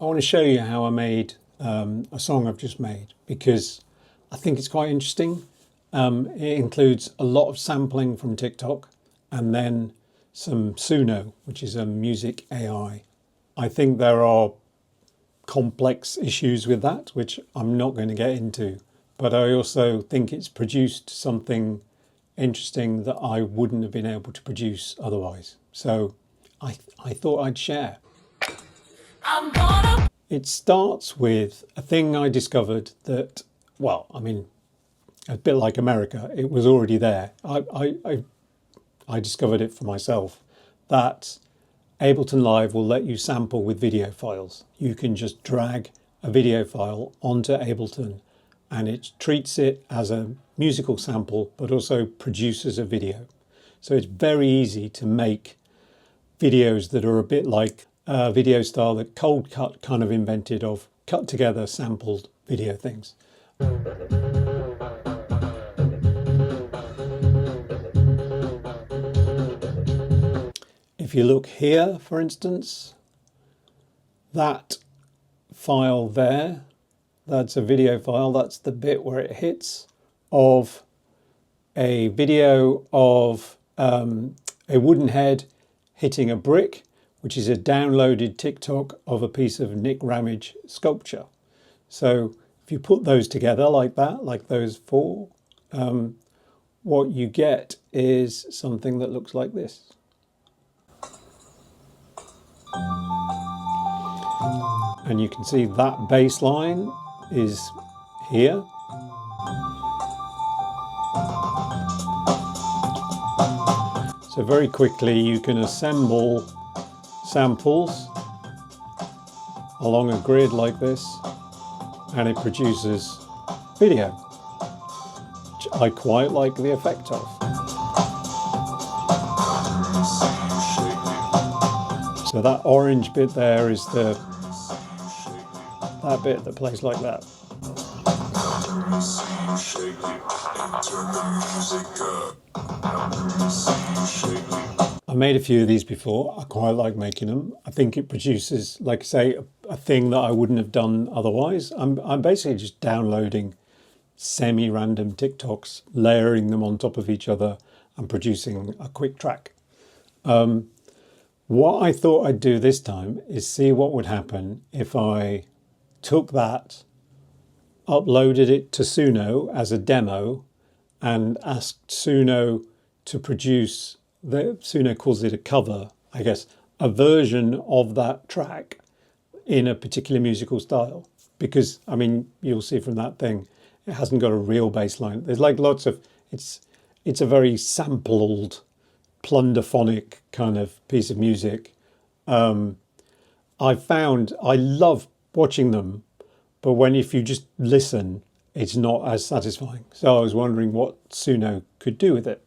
I want to show you how I made a song I've just made because I think it's quite interesting. It includes a lot of sampling from TikTok and then some Suno, which is a music AI. I think there are complex issues with that, which I'm not going to get into, but I also think it's produced something interesting that I wouldn't have been able to produce otherwise. So I thought I'd share. It starts with a thing I discovered that, well, I mean, a bit like America, it was already there. I discovered it for myself, that Ableton Live will let you sample with video files. You can just drag a video file onto Ableton and it treats it as a musical sample, but also produces a video. So it's very easy to make videos that are a bit like a video style that Cold Cut kind of invented, of cut together sampled video things. If you look here, for instance, that file there, that's a video file. That's the bit where it hits of a video of a wooden head hitting a brick, which is a downloaded TikTok of a piece of Nick Ramage sculpture. So if you put those together like that, like those four, what you get is something that looks like this. And you can see that bass line is here. So very quickly you can assemble samples along a grid like this, and it produces video, which I quite like the effect of. So that orange bit there is that bit that plays like that. I made a few of these before. I quite like making them. I think it produces, like I say, a thing that I wouldn't have done otherwise. I'm basically just downloading semi-random TikToks, layering them on top of each other and producing a quick track. What I thought I'd do this time is see what would happen if I took that, uploaded it to Suno as a demo, and asked Suno to produce, Suno calls it a cover, I guess, a version of that track in a particular musical style. Because, I mean, you'll see from that thing, it hasn't got a real bass line. There's like lots of, it's a very sampled, plunderphonic kind of piece of music. I found I love watching them, but if you just listen, it's not as satisfying. So I was wondering what Suno could do with it.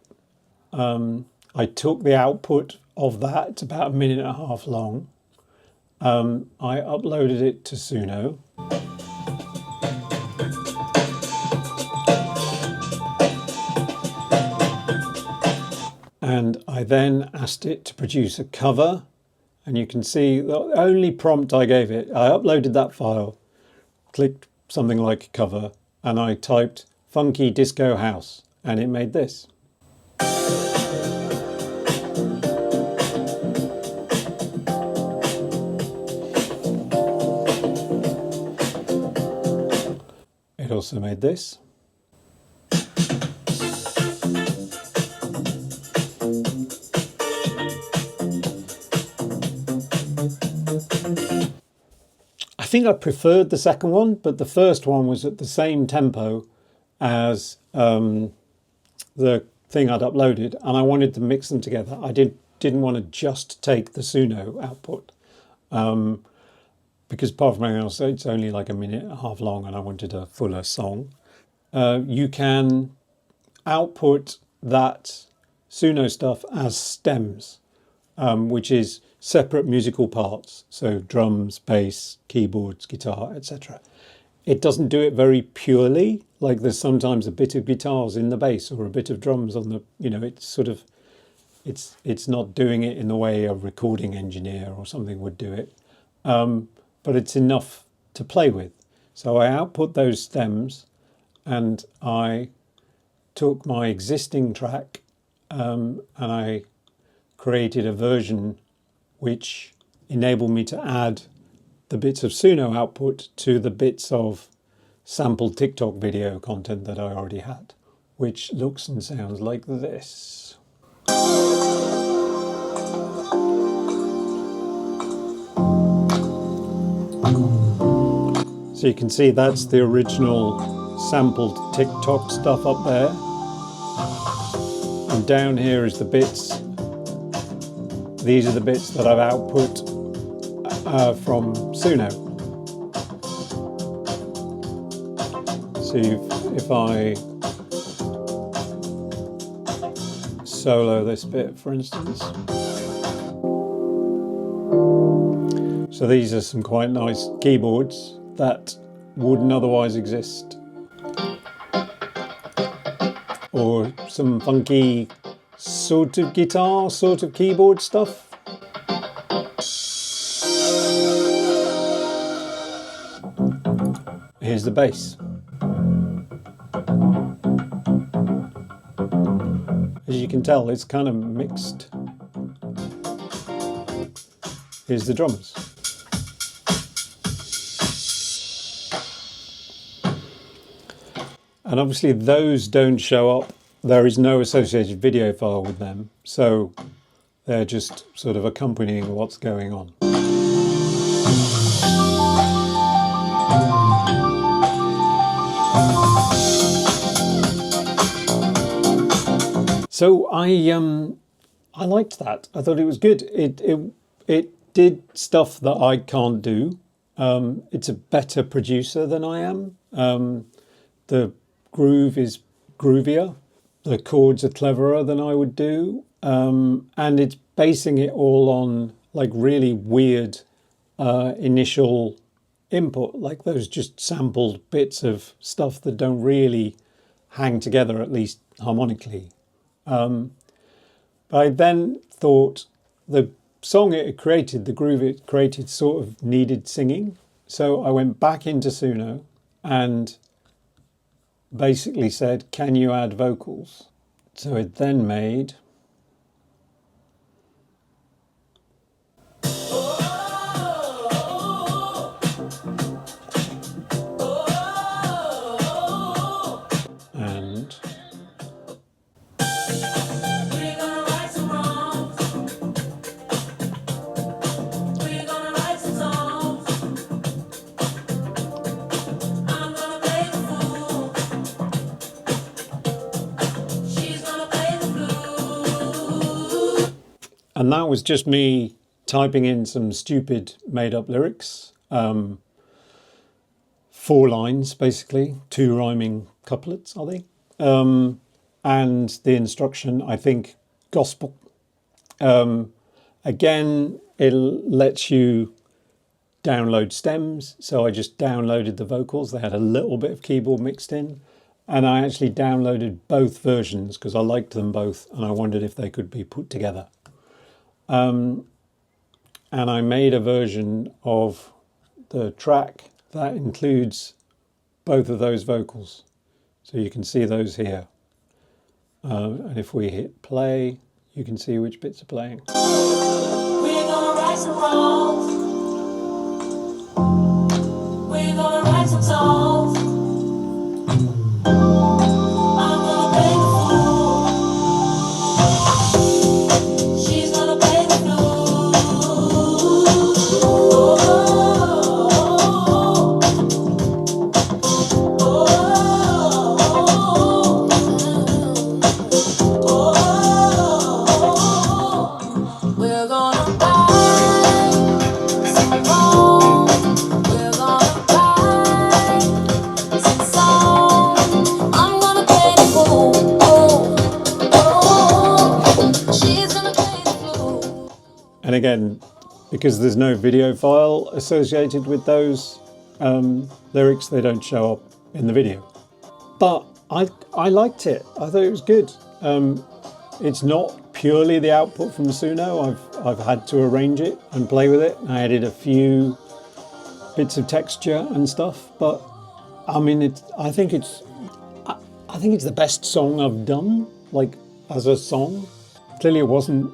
I took the output of that, it's about 1.5 minutes long. I uploaded it to Suno. And I then asked it to produce a cover. And you can see the only prompt I gave it, I uploaded that file, clicked something like cover, and I typed funky disco house, and it made this. It also made this. I think I preferred the second one, but the first one was at the same tempo as the thing I'd uploaded, and I wanted to mix them together. I didn't want to just take the Suno output, because apart from anything else, it's only like 1.5 minutes long, and I wanted a fuller song. You can output that Suno stuff as stems, which is separate musical parts, so drums, bass, keyboards, guitar, etc. It doesn't do it very purely, like there's sometimes a bit of guitars in the bass or a bit of drums on the, it's sort of, it's not doing it in the way a recording engineer or something would do it. but it's enough to play with. So I output those stems, and I took my existing track and I created a version which enabled me to add the bits of Suno output to the bits of sampled TikTok video content that I already had, which looks and sounds like this. So you can see that's the original sampled TikTok stuff up there. And down here is the bits. These are the bits that I've output from Suno. So if I solo this bit, for instance. So these are some quite nice keyboards that wouldn't otherwise exist. Or some funky sort of guitar, sort of keyboard stuff. Here's the bass. As you can tell, it's kind of mixed. Here's the drums. And obviously those don't show up. There is no associated video file with them. So they're just sort of accompanying what's going on. So I liked that. I thought it was good. It did stuff that I can't do. It's a better producer than I am. The groove is groovier. The chords are cleverer than I would do. And it's basing it all on like really weird initial input, like those just sampled bits of stuff that don't really hang together, at least harmonically. But I then thought the song it created, the groove it created, sort of needed singing. So I went back into Suno and basically said, can you add vocals? So it then made and and that was just me typing in some stupid made-up lyrics. 4 lines, basically. 2 rhyming couplets, are they? And the instruction, I think, gospel. Again, it lets you download stems. So I just downloaded the vocals. They had a little bit of keyboard mixed in. And I actually downloaded both versions because I liked them both and I wondered if they could be put together. And I made a version of the track that includes both of those vocals. So you can see those here. And if we hit play, you can see which bits are playing. We're gonna write some songs. We're gonna write some songs. And again, because there's no video file associated with those lyrics, they don't show up in the video. But I liked it. I thought it was good. It's not purely the output from Suno. I've had to arrange it and play with it. I added a few bits of texture and stuff. But I mean, I think it's the best song I've done, like as a song. Clearly, it wasn't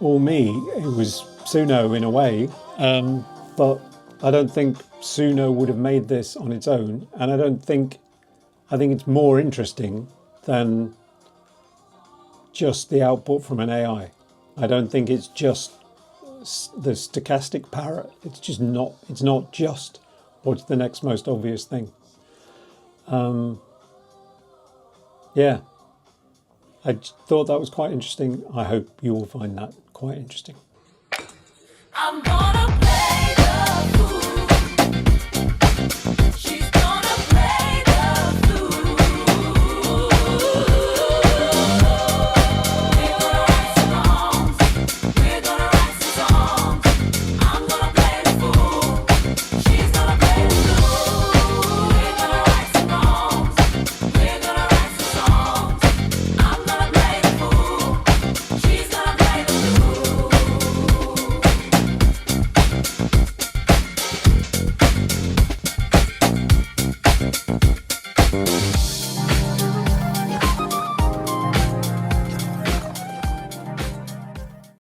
all me. It was Suno in a way, but I don't think Suno would have made this on its own, and I think it's more interesting than just the output from an AI. I don't think it's just the stochastic parrot. It's just not. It's not just what's the next most obvious thing. Yeah, I thought that was quite interesting. I hope you will find that quite interesting. I'm gonna play the fool. She's gonna play the fool. We're gonna write some songs. We're gonna write some songs. I'm gonna play the fool. She's gonna play the fool. We're gonna write some songs. We're gonna write some songs. I'm gonna play the fool. She's gonna play the fool.